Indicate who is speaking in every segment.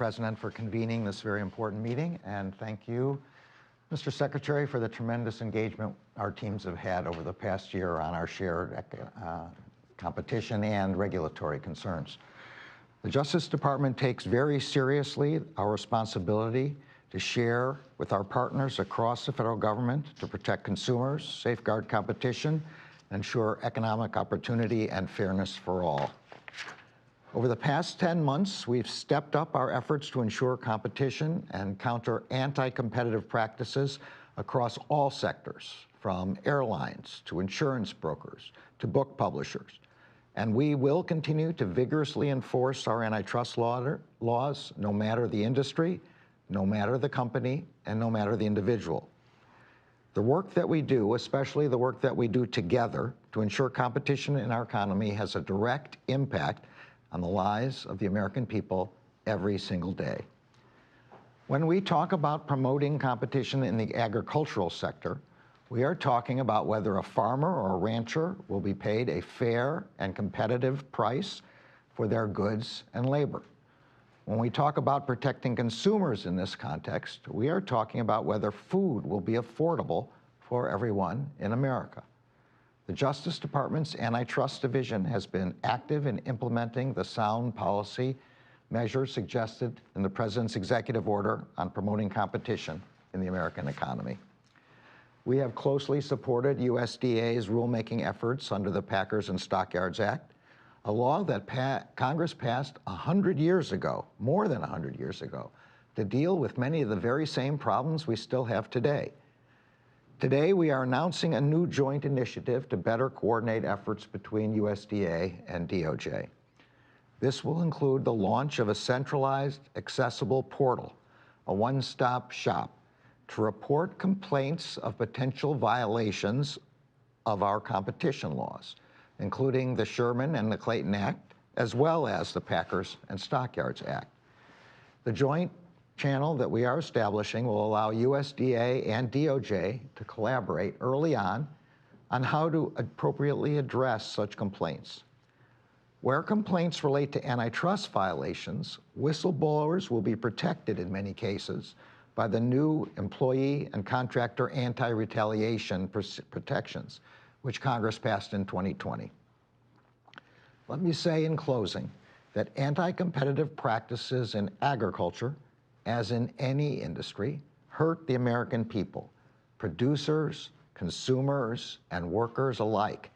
Speaker 1: President, for convening this very important meeting, and thank you, Mr. Secretary, for the tremendous engagement our teams have had over the past year on our shared competition and regulatory concerns. The Justice Department takes very seriously our responsibility to share with our partners across the federal government to protect consumers, safeguard competition, and ensure economic opportunity and fairness for all. Over the past 10 months, we've stepped up our efforts to ensure competition and counter anti-competitive practices across all sectors, from airlines to insurance brokers to book publishers. And we will continue to vigorously enforce our antitrust laws, no matter the industry, no matter the company, and no matter the individual. The work that we do, especially the work that we do together to ensure competition in our economy, has a direct impact on the lives of the American people every single day. When we talk about promoting competition in the agricultural sector, we are talking about whether a farmer or a rancher will be paid a fair and competitive price for their goods and labor. When we talk about protecting consumers in this context, we are talking about whether food will be affordable for everyone in America. The Justice Department's Antitrust Division has been active in implementing the sound policy measures suggested in the President's executive order on promoting competition in the American economy. We have closely supported USDA's rulemaking efforts under the Packers and Stockyards Act, a law that Congress passed 100 years ago, more than 100 years ago, to deal with many of the very same problems we still have today. Today, we are announcing a new joint initiative to better coordinate efforts between USDA and DOJ. This will include the launch of a centralized, accessible portal, a one-stop shop, to report complaints of potential violations of our competition laws, including the Sherman and the Clayton Act, as well as the Packers and Stockyards Act. The joint channel that we are establishing will allow USDA and DOJ to collaborate early on how to appropriately address such complaints. Where complaints relate to antitrust violations, whistleblowers will be protected in many cases by the new employee and contractor anti-retaliation protections, which Congress passed in 2020. Let me say in closing that anti-competitive practices in agriculture, as in any industry, hurt the American people, producers, consumers, and workers alike,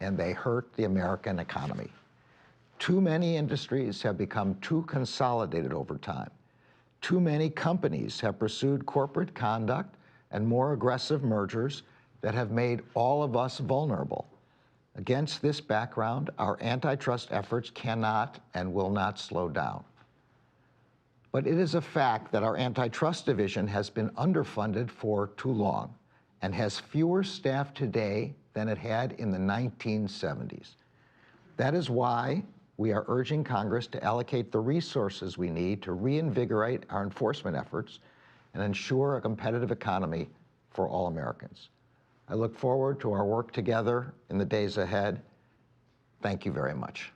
Speaker 1: and they hurt the American economy. Too many industries have become too consolidated over time. Too many companies have pursued corporate conduct and more aggressive mergers that have made all of us vulnerable. Against this background, our antitrust efforts cannot and will not slow down. But it is a fact that our Antitrust Division has been underfunded for too long and has fewer staff today than it had in the 1970s. That is why we are urging Congress to allocate the resources we need to reinvigorate our enforcement efforts and ensure a competitive economy for all Americans. I look forward to our work together in the days ahead. Thank you very much.